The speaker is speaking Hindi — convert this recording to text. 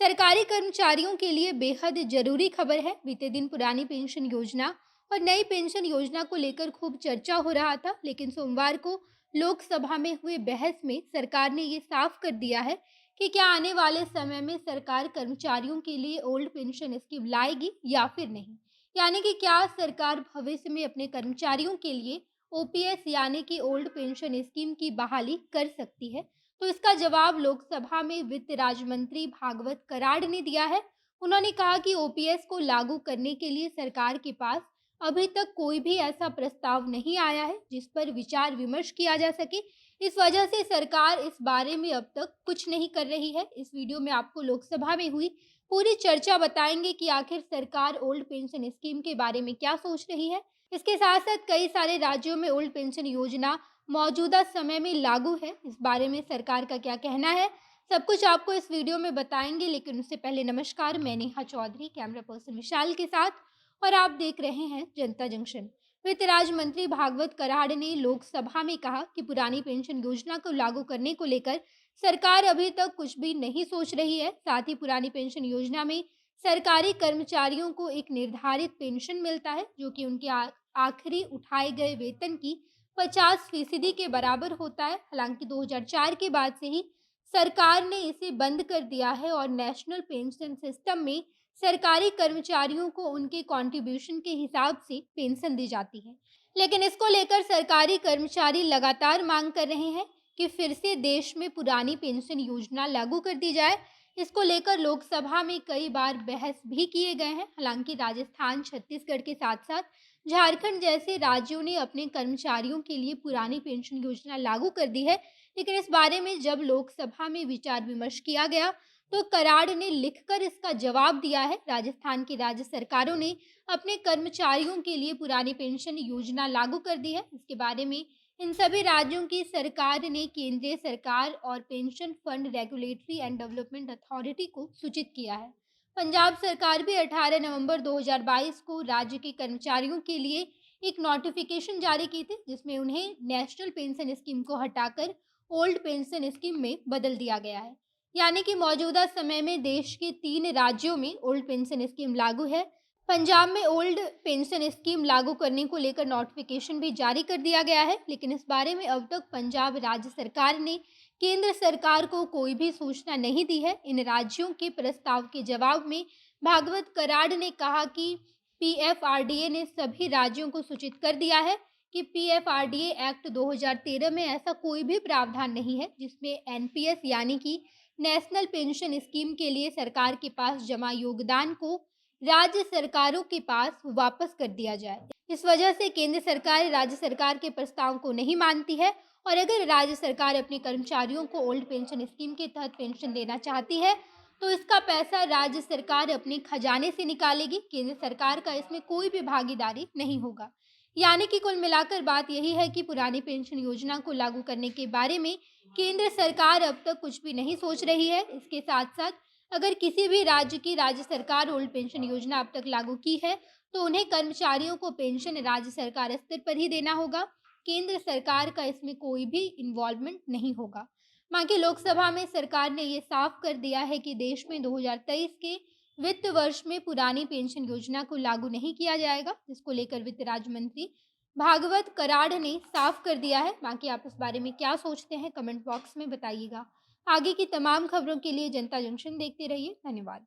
सरकारी कर्मचारियों के लिए बेहद जरूरी खबर है। बीते दिन पुरानी पेंशन योजना और नई पेंशन योजना को लेकर खूब चर्चा हो रहा था, लेकिन सोमवार को लोकसभा में हुए बहस में सरकार ने ये साफ कर दिया है कि क्या आने वाले समय में सरकार कर्मचारियों के लिए ओल्ड पेंशन स्कीम लाएगी या फिर नहीं। यानी कि क्या सरकार भविष्य में अपने कर्मचारियों के लिए ओपीएस यानी कि ओल्ड पेंशन स्कीम की बहाली कर सकती है। तो इसका जवाब लोकसभा में वित्त राज्य मंत्री भागवत कराड़ ने दिया है। उन्होंने कहा कि ओपीएस को लागू करने के लिए सरकार के पास अभी तक कोई भी ऐसा प्रस्ताव नहीं आया है जिस पर विचार विमर्श किया जा सके। इस वजह से सरकार इस बारे में अब तक कुछ नहीं कर रही है। इस वीडियो में आपको लोकसभा में हुई पूरी चर्चा बताएंगे कि आखिर सरकार ओल्ड पेंशन स्कीम के बारे में क्या सोच रही है। इसके साथ साथ कई सारे राज्यों में ओल्ड पेंशन योजना मौजूदा समय में लागू है। इस बारे में सरकार का क्या कहना है, सब कुछ आपको इस वीडियो में बताएंगे। लेकिन उससे पहले नमस्कार, मैं नेहा चौधरी कैमरा पर्सन विशाल के साथ और आप देख रहे हैं जनता जंक्शन। वित्त राज्य मंत्री भागवत कराड़ ने लोकसभा में कहा कि पुरानी पेंशन योजना को लागू करने को लेकर सरकार अभी तक कुछ भी नहीं सोच रही है। साथ ही पुरानी पेंशन योजना में सरकारी कर्मचारियों को एक निर्धारित पेंशन मिलता है जो कि उनके आखिरी उठाए गए वेतन की 50% के बराबर होता है। हालांकि 2004 के बाद से ही सरकार ने इसे बंद कर दिया है और नेशनल पेंशन सिस्टम में सरकारी कर्मचारियों को उनके कंट्रीब्यूशन के हिसाब से पेंशन दी जाती है। लेकिन इसको लेकर सरकारी कर्मचारी लगातार मांग कर रहे हैं कि फिर से देश में पुरानी पेंशन योजना लागू कर दी जाए। इसको लेकर लोकसभा में कई बार बहस भी किए गए हैं। हालांकि राजस्थान, छत्तीसगढ़ के साथ साथ झारखंड जैसे राज्यों ने अपने कर्मचारियों के लिए पुरानी पेंशन योजना लागू कर दी है। लेकिन इस बारे में जब लोकसभा में विचार विमर्श किया गया तो कराड़ ने लिखकर इसका जवाब दिया है। राजस्थान की राज्य सरकारों ने अपने कर्मचारियों के लिए पुरानी पेंशन योजना लागू कर दी है। इसके बारे में इन सभी राज्यों की सरकार ने केंद्रीय सरकार और pension fund regulatory and development authority को सूचित किया है। पंजाब सरकार भी 18 नवंबर 2022 को राज्य के कर्मचारियों के लिए एक नोटिफिकेशन जारी की थी जिसमें उन्हें नेशनल पेंशन स्कीम को हटाकर ओल्ड पेंशन स्कीम में बदल दिया गया है। यानी कि मौजूदा समय में देश के 3 राज्यों में ओल्ड पेंशन स्कीम लागू है। पंजाब में ओल्ड पेंशन स्कीम लागू करने को लेकर नोटिफिकेशन भी जारी कर दिया गया है, लेकिन इस बारे में अब तक पंजाब राज्य सरकार ने केंद्र सरकार को कोई भी सूचना नहीं दी है। इन राज्यों के प्रस्ताव के जवाब में भागवत कराड़ ने कहा कि पीएफआरडीए ने सभी राज्यों को सूचित कर दिया है कि पीएफआरडीए एक्ट 2013 में ऐसा कोई भी प्रावधान नहीं है जिसमें एनपीएस यानी कि नेशनल पेंशन स्कीम के लिए सरकार के पास जमा योगदान को राज्य सरकारों के पास वापस कर दिया जाए। इस वजह से केंद्र सरकार राज्य सरकार के प्रस्ताव को नहीं मानती है और अगर राज्य सरकार अपने कर्मचारियों को ओल्ड पेंशन स्कीम के तहत पेंशन देना चाहती है तो इसका पैसा राज्य सरकार अपने खजाने से निकालेगी। केंद्र सरकार का इसमें कोई भी भागीदारी नहीं होगा। यानी कि कुल मिलाकर बात यही है कि पुरानी पेंशन योजना को लागू करने के बारे में केंद्र सरकार अब तक कुछ भी नहीं सोच रही है। इसके साथ साथ अगर किसी भी राज्य की राज्य सरकार ओल्ड पेंशन योजना अब तक लागू की है तो उन्हें कर्मचारियों को पेंशन राज्य सरकार स्तर पर ही देना होगा। केंद्र सरकार का इसमें कोई भी इन्वॉल्वमेंट नहीं होगा। बाकी लोकसभा में सरकार ने ये साफ कर दिया है कि देश में 2023 के वित्त वर्ष में पुरानी पेंशन योजना को लागू नहीं किया जाएगा, जिसको लेकर वित्त राज्य मंत्री भागवत कराड़ ने साफ कर दिया है। बाकी आप इस बारे में क्या सोचते हैं कमेंट बॉक्स में बताइएगा। आगे की तमाम खबरों के लिए जनता जंक्शन देखते रहिए। धन्यवाद।